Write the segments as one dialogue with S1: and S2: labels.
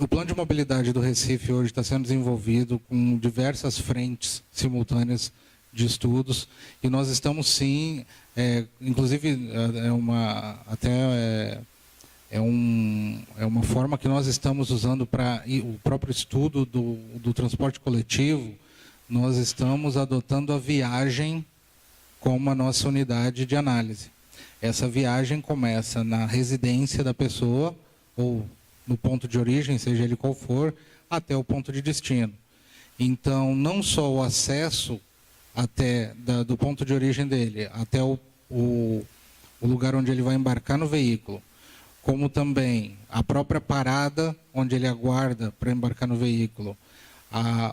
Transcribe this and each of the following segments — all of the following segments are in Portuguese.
S1: O plano de mobilidade do Recife hoje está sendo desenvolvido com diversas frentes simultâneas de estudos e nós estamos sim, inclusive é uma forma que nós estamos usando para o próprio estudo do transporte coletivo. Nós estamos adotando a viagem como a nossa unidade de análise. Essa viagem começa na residência da pessoa ou no ponto de origem, seja ele qual for, até o ponto de destino. Então, não só o acesso do ponto de origem dele até o lugar onde ele vai embarcar no veículo, como também a própria parada onde ele aguarda para embarcar no veículo,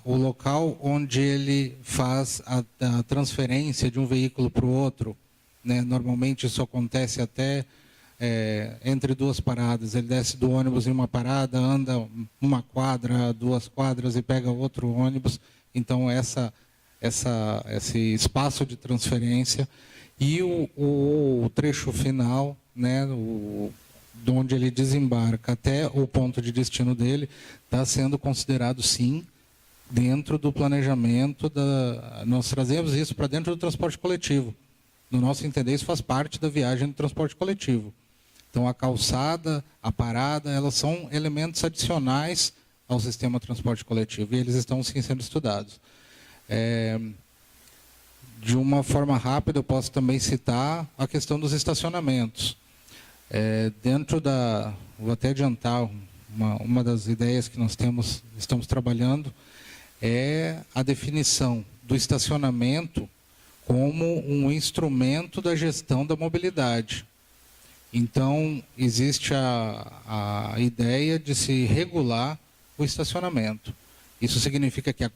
S1: o local onde ele faz a transferência de um veículo para o outro, né? Normalmente isso acontece até entre duas paradas. Ele desce do ônibus em uma parada, anda uma quadra, 2 quadras e pega outro ônibus. Então, esse espaço de transferência e o trecho final, né, de onde ele desembarca até o ponto de destino dele, está sendo considerado, sim, dentro do planejamento. Nós trazemos isso para dentro do transporte coletivo. No nosso entender, isso faz parte da viagem do transporte coletivo. Então, a calçada, a parada, elas são elementos adicionais ao sistema de transporte coletivo e eles estão, sim, sendo estudados. De uma forma rápida, eu posso também citar a questão dos estacionamentos. Vou até adiantar, uma das ideias que nós estamos trabalhando é a definição do estacionamento como um instrumento da gestão da mobilidade. Então, existe a ideia de se regular o estacionamento. Isso significa que a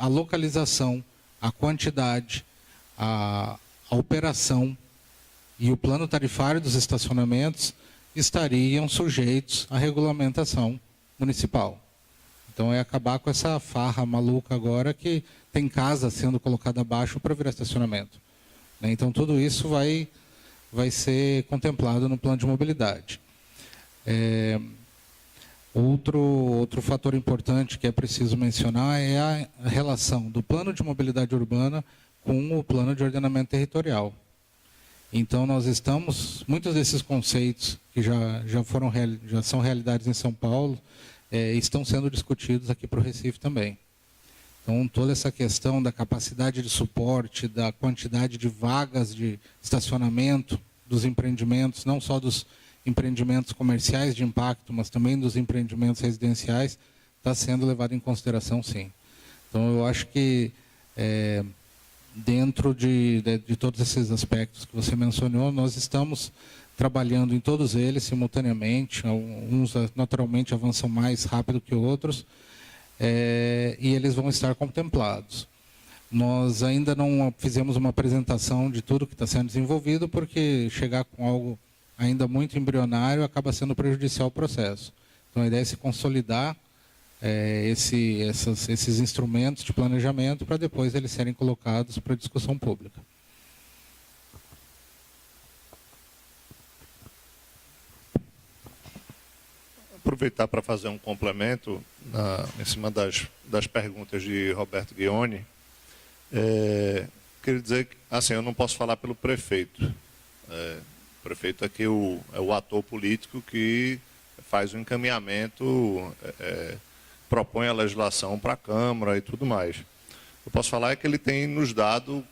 S1: localização, a quantidade, a operação e o plano tarifário dos estacionamentos estariam sujeitos à regulamentação municipal. Então, é acabar com essa farra maluca agora que tem casa sendo colocada abaixo para virar estacionamento. Então, tudo isso vai ser contemplado no plano de mobilidade. Outro fator importante que é preciso mencionar é a relação do plano de mobilidade urbana com o plano de ordenamento territorial. Então, muitos desses conceitos que já são realidades em São Paulo, estão sendo discutidos aqui para o Recife também. Então, toda essa questão da capacidade de suporte, da quantidade de vagas de estacionamento dos empreendimentos, não só dos empreendimentos comerciais de impacto, mas também dos empreendimentos residenciais, está sendo levado em consideração, sim. Então, eu acho que, dentro de todos esses aspectos que você mencionou, nós estamos trabalhando em todos eles simultaneamente. Uns, naturalmente, avançam mais rápido que outros, e eles vão estar contemplados. Nós ainda não fizemos uma apresentação de tudo que está sendo desenvolvido, porque chegar com algo ainda muito embrionário acaba sendo prejudicial ao processo. Então, a ideia é se consolidar esses instrumentos de planejamento para depois eles serem colocados para discussão pública.
S2: Aproveitar para fazer um complemento em cima das perguntas de Roberto Ghioni. Queria dizer que, assim, eu não posso falar pelo prefeito. O prefeito aqui é o ator político que faz o encaminhamento, propõe a legislação para a Câmara e tudo mais. Eu posso falar que ele tem nos dado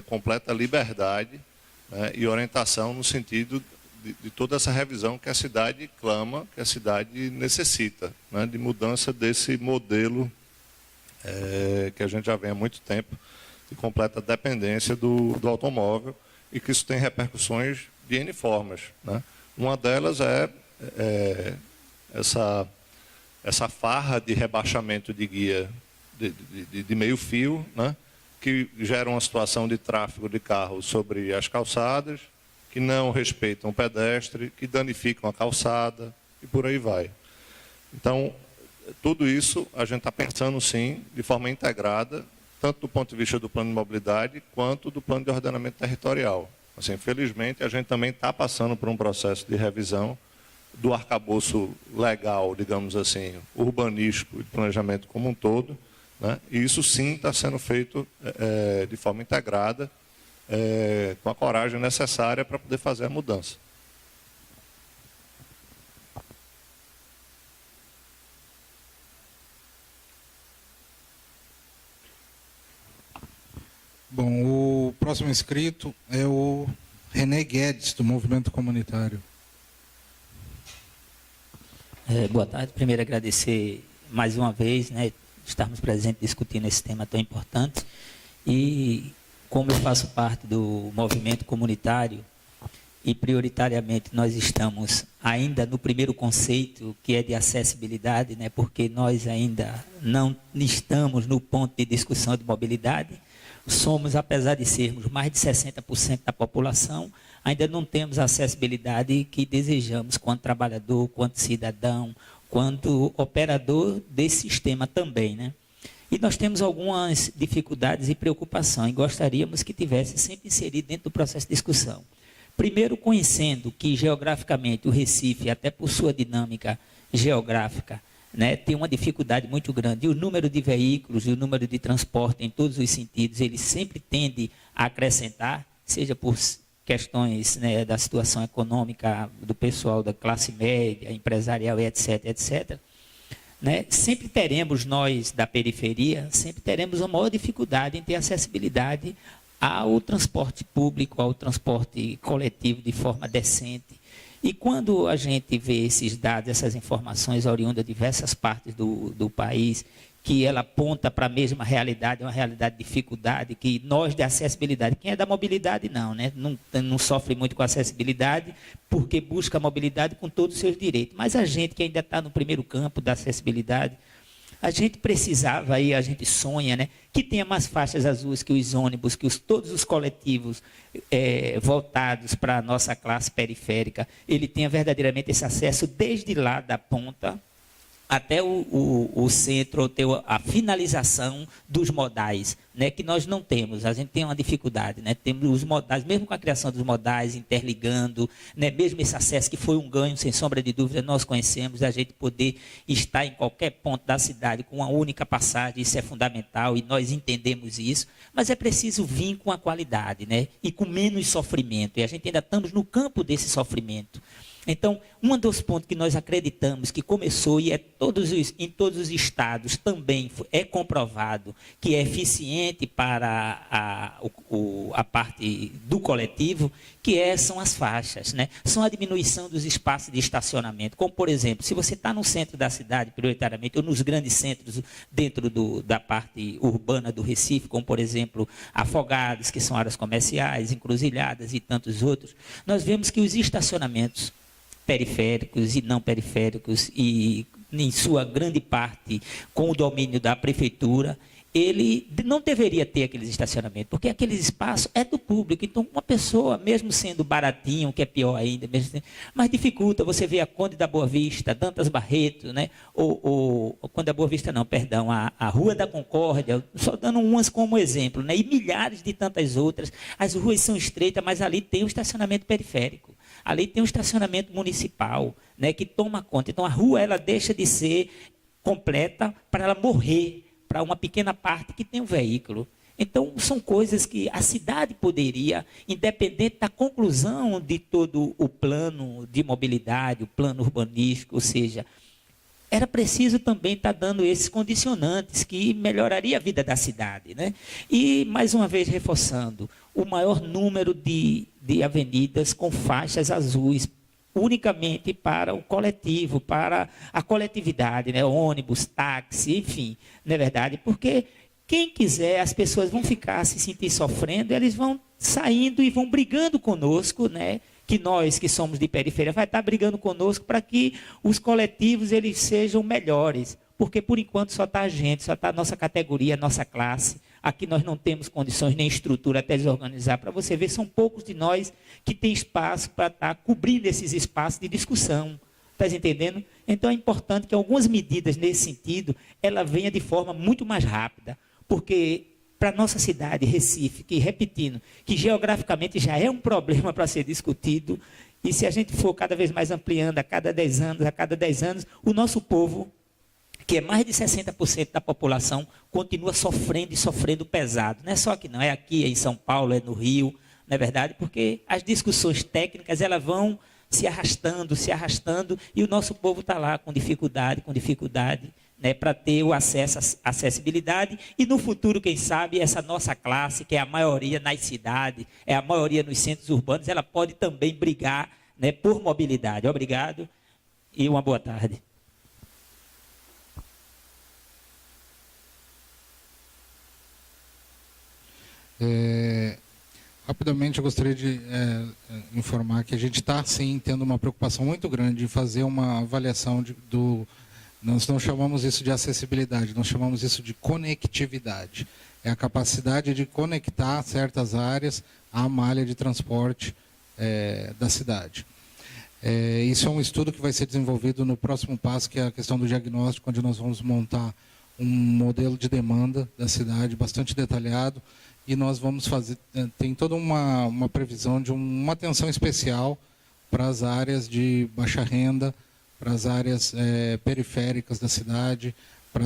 S2: completa liberdade, né, e orientação no sentido de toda essa revisão que a cidade clama, que a cidade necessita, né, de mudança desse modelo que a gente já vem há muito tempo, de completa dependência do automóvel, e que isso tem repercussões de N formas, né? Uma delas é essa farra de rebaixamento de guia de meio fio, né, que gera uma situação de tráfego de carros sobre as calçadas, que não respeitam o pedestre, que danificam a calçada e por aí vai. Então, tudo isso a gente está pensando, sim, de forma integrada, tanto do ponto de vista do plano de mobilidade, quanto do plano de ordenamento territorial. Assim, infelizmente, a gente também está passando por um processo de revisão do arcabouço legal, digamos assim, urbanístico e de planejamento como um todo, né? E isso sim está sendo feito de forma integrada, com a coragem necessária para poder fazer a mudança.
S1: Bom, o próximo inscrito é o René Guedes, do Movimento Comunitário.
S3: Boa tarde. Primeiro, agradecer mais uma vez, né, estarmos presentes discutindo esse tema tão importante. E como eu faço parte do movimento comunitário, e prioritariamente nós estamos ainda no primeiro conceito, que é de acessibilidade, né, porque nós ainda não estamos no ponto de discussão de mobilidade. Somos, apesar de sermos mais de 60% da população, ainda não temos a acessibilidade que desejamos quanto trabalhador, quanto cidadão, quanto operador desse sistema também, né? E nós temos algumas dificuldades e preocupações e gostaríamos que tivesse sempre inserido dentro do processo de discussão. Primeiro, conhecendo que geograficamente o Recife, até por sua dinâmica geográfica, né, tem uma dificuldade muito grande. E o número de veículos e o número de transporte em todos os sentidos, ele sempre tende a acrescentar, seja por questões, né, da situação econômica do pessoal da classe média, empresarial, etc., etc., né, sempre teremos nós da periferia, sempre teremos uma maior dificuldade em ter acessibilidade ao transporte público, ao transporte coletivo de forma decente. E quando a gente vê esses dados, essas informações oriundas de diversas partes do país, que ela aponta para a mesma realidade, uma realidade de dificuldade, que nós de acessibilidade, quem é da mobilidade não, né? Não sofre muito com acessibilidade, porque busca a mobilidade com todos os seus direitos. Mas a gente que ainda está no primeiro campo da acessibilidade, a gente precisava, aí a gente sonha, né, que tenha mais faixas azuis, que os ônibus, que todos os coletivos voltados para a nossa classe periférica, ele tenha verdadeiramente esse acesso desde lá da ponta até o centro, ou ter a finalização dos modais, né, que nós não temos. A gente tem uma dificuldade, né? Temos os modais, mesmo com a criação dos modais, interligando, né, mesmo esse acesso que foi um ganho, sem sombra de dúvida, nós conhecemos, a gente poder estar em qualquer ponto da cidade com uma única passagem, isso é fundamental e nós entendemos isso, mas é preciso vir com a qualidade, né, e com menos sofrimento, e a gente ainda estamos no campo desse sofrimento. Então, um dos pontos que nós acreditamos que começou e em todos os estados também é comprovado que é eficiente para a parte do coletivo, são as faixas, né? São a diminuição dos espaços de estacionamento. Como, por exemplo, se você está no centro da cidade, prioritariamente, ou nos grandes centros dentro da parte urbana do Recife, como, por exemplo, Afogados, que são áreas comerciais, Encruzilhadas e tantos outros, nós vemos que os estacionamentos periféricos e não periféricos, e em sua grande parte com o domínio da prefeitura, ele não deveria ter aqueles estacionamentos, porque aqueles espaços é do público. Então, uma pessoa, mesmo sendo baratinho, que é pior ainda, mas dificulta. Você vê a Conde da Boa Vista, Dantas Barreto, né? ou Conde da Boa Vista não, perdão, a Rua da Concórdia, só dando umas como exemplo, né? E milhares de tantas outras. As ruas são estreitas, mas ali tem o estacionamento periférico. Ali tem um estacionamento municipal, né, que toma conta. Então, a rua ela deixa de ser completa para ela morrer para uma pequena parte que tem um veículo. Então, são coisas que a cidade poderia, independente da conclusão de todo o plano de mobilidade, o plano urbanístico, ou seja, era preciso também estar dando esses condicionantes que melhoraria a vida da cidade, né? E, mais uma vez, reforçando, o maior número de avenidas com faixas azuis, unicamente para o coletivo, para a coletividade, né? Ônibus, táxi, enfim, não é verdade? Porque quem quiser, as pessoas vão ficar, se sentir sofrendo, eles vão saindo e vão brigando conosco, né? Que nós que somos de periferia vai estar brigando conosco para que os coletivos eles sejam melhores, porque por enquanto só está a gente, só está a nossa categoria, a nossa classe. Aqui nós não temos condições nem estrutura até desorganizar. Para você ver, são poucos de nós que tem espaço para estar cobrindo esses espaços de discussão. Está entendendo? Então é importante que algumas medidas nesse sentido, ela venha de forma muito mais rápida, porque para a nossa cidade, Recife, que repetindo, que geograficamente já é um problema para ser discutido, E se a gente for cada vez mais ampliando a cada 10 anos, o nosso povo, que é mais de 60% da população, continua sofrendo e sofrendo pesado. Não é só aqui não, é aqui, é em São Paulo, é no Rio, não é verdade? Porque as discussões técnicas, elas vão se arrastando, e o nosso povo está lá com dificuldade, né, para ter o acesso, a acessibilidade, e no futuro, quem sabe, essa nossa classe, que é a maioria nas cidades, é a maioria nos centros urbanos, ela pode também brigar, né, por mobilidade. Obrigado e uma boa tarde.
S1: Rapidamente, eu gostaria de informar que a gente está, sim, tendo uma preocupação muito grande em fazer uma avaliação nós não chamamos isso de acessibilidade, nós chamamos isso de conectividade. É a capacidade de conectar certas áreas à malha de transporte da cidade. Isso é um estudo que vai ser desenvolvido no próximo passo, que é a questão do diagnóstico, onde nós vamos montar um modelo de demanda da cidade bastante detalhado, e nós vamos fazer, tem toda uma previsão de uma atenção especial para as áreas de baixa renda, para as áreas periféricas da cidade, para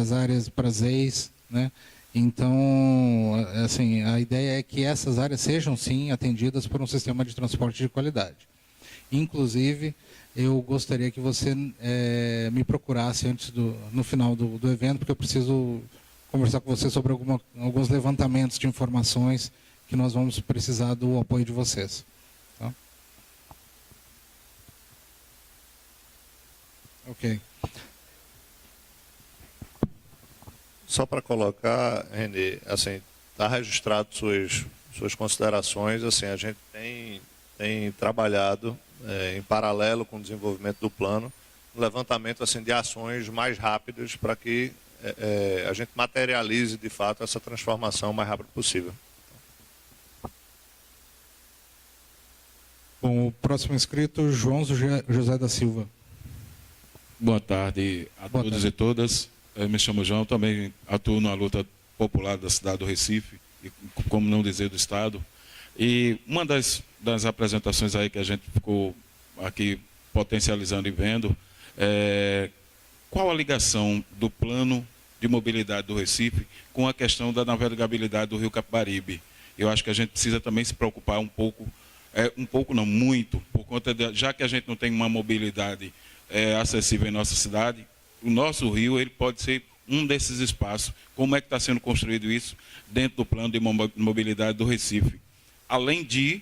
S1: as EIs, né? Então, assim, a ideia é que essas áreas sejam, sim, atendidas por um sistema de transporte de qualidade. Inclusive, eu gostaria que você me procurasse no final do evento, porque eu preciso conversar com você sobre alguns levantamentos de informações que nós vamos precisar do apoio de vocês. Tá? Ok.
S2: Só para colocar, Renê, assim, está registrado suas considerações. Assim, a gente tem trabalhado em paralelo com o desenvolvimento do plano, no levantamento assim, de ações mais rápidas para que a gente materialize, de fato, essa transformação o mais rápido possível.
S1: Bom, o próximo inscrito, João José da Silva.
S4: Boa tarde a todos e todas. Eu me chamo João, também atuo na luta popular da cidade do Recife, e como não dizer do Estado. E uma das apresentações aí que a gente ficou aqui potencializando e vendo qual a ligação do plano de mobilidade do Recife com a questão da navegabilidade do Rio Capibaribe. Eu acho que a gente precisa também se preocupar um pouco não, muito, por conta já que a gente não tem uma mobilidade acessível em nossa cidade, o nosso rio ele pode ser um desses espaços. Como é que está sendo construído isso dentro do plano de mobilidade do Recife? Além de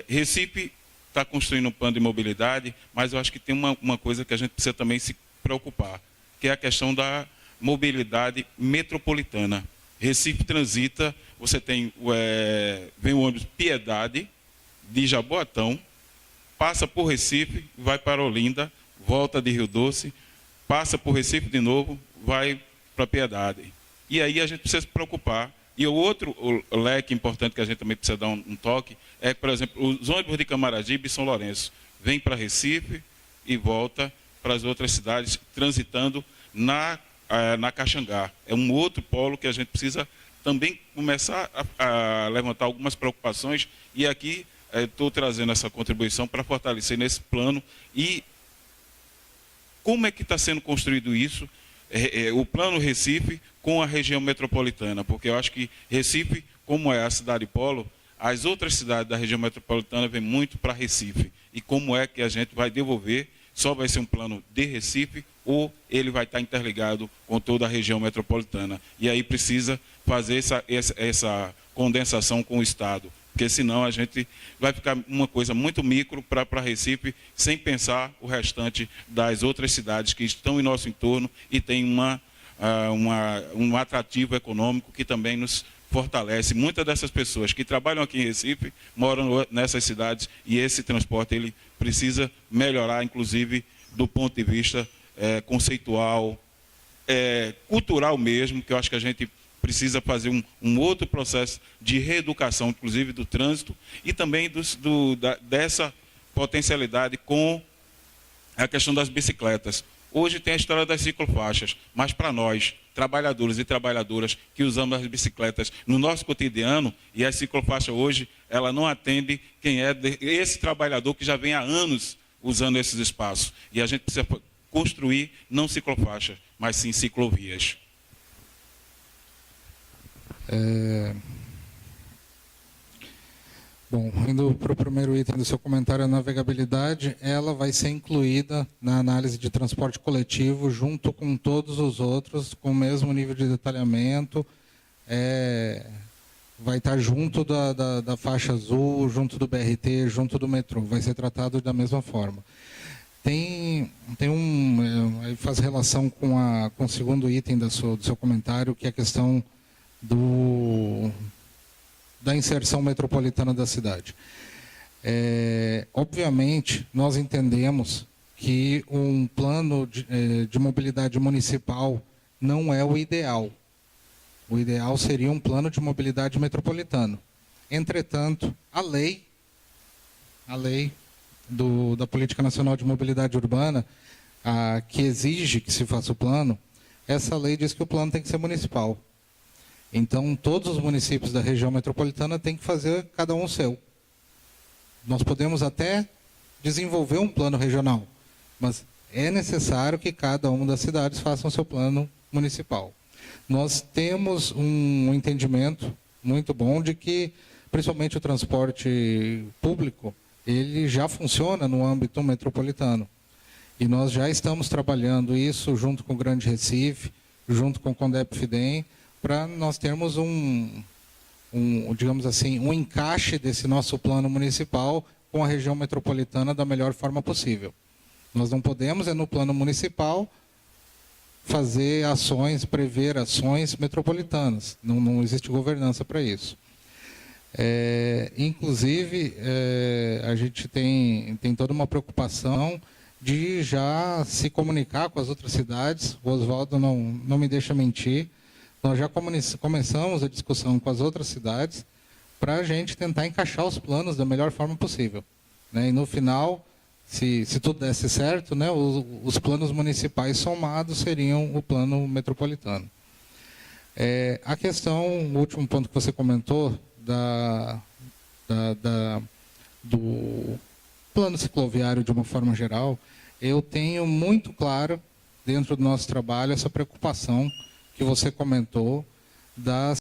S4: Recife está construindo um plano de mobilidade, mas eu acho que tem uma coisa que a gente precisa também se preocupar, que é a questão da mobilidade metropolitana. Recife transita, você vem o ônibus Piedade, de Jaboatão, passa por Recife, vai para Olinda, volta de Rio Doce, passa por Recife de novo, vai para Piedade. E aí a gente precisa se preocupar. E o outro leque importante que a gente também precisa dar um toque é, por exemplo, os ônibus de Camaragibe e São Lourenço vêm para Recife e volta para as outras cidades, transitando na Caxangá. É um outro polo que a gente precisa também começar a levantar algumas preocupações, e aqui estou trazendo essa contribuição para fortalecer nesse plano. E como é que está sendo construído isso, o plano Recife com a região metropolitana? Porque eu acho que Recife, como é a cidade polo, as outras cidades da região metropolitana vêm muito para Recife. E como é que a gente vai devolver? Só vai ser um plano de Recife ou ele vai estar interligado com toda a região metropolitana? E aí precisa fazer essa condensação com o Estado, porque senão a gente vai ficar uma coisa muito micro para Recife, sem pensar o restante das outras cidades que estão em nosso entorno e tem um atrativo econômico que também nos fortalece. Muitas dessas pessoas que trabalham aqui em Recife moram nessas cidades, e esse transporte ele precisa melhorar, inclusive do ponto de vista conceitual, cultural mesmo, que eu acho que a gente precisa fazer um outro processo de reeducação, inclusive do trânsito, e também dessa potencialidade com a questão das bicicletas. Hoje tem a história das ciclofaixas, mas para nós, trabalhadores e trabalhadoras que usamos as bicicletas no nosso cotidiano, e a ciclofaixa hoje, ela não atende quem é esse trabalhador que já vem há anos usando esses espaços. E a gente precisa construir não ciclofaixas, mas sim ciclovias.
S1: Bom, indo para o primeiro item do seu comentário, a navegabilidade, ela vai ser incluída na análise de transporte coletivo, junto com todos os outros, com o mesmo nível de detalhamento, vai estar junto da faixa azul, junto do BRT, junto do metrô, vai ser tratado da mesma forma. Aí faz relação com o segundo item do seu comentário, que é a questão da inserção metropolitana da cidade. Obviamente, nós entendemos que um plano de mobilidade municipal não é o ideal. O ideal seria um plano de mobilidade metropolitano. Entretanto, a lei da Política Nacional de Mobilidade Urbana, que exige que se faça o plano, essa lei diz que o plano tem que ser municipal. Então, todos os municípios da região metropolitana têm que fazer cada um o seu. Nós podemos até desenvolver um plano regional, mas é necessário que cada uma das cidades faça o seu plano municipal. Nós temos um entendimento muito bom de que, principalmente o transporte público, ele já funciona no âmbito metropolitano. E nós já estamos trabalhando isso junto com o Grande Recife, junto com o Condep-Fidem, para nós termos digamos assim, um encaixe desse nosso plano municipal com a região metropolitana da melhor forma possível. Nós não podemos, no plano municipal, prever ações metropolitanas. Não existe governança para isso. Inclusive, a gente tem toda uma preocupação de já se comunicar com as outras cidades. O Oswaldo não me deixa mentir. Nós já começamos a discussão com as outras cidades para a gente tentar encaixar os planos da melhor forma possível. E no final, se tudo desse certo, os planos municipais somados seriam o plano metropolitano. A questão, o último ponto que você comentou, do plano cicloviário de uma forma geral, eu tenho muito claro, dentro do nosso trabalho, essa preocupação que você comentou das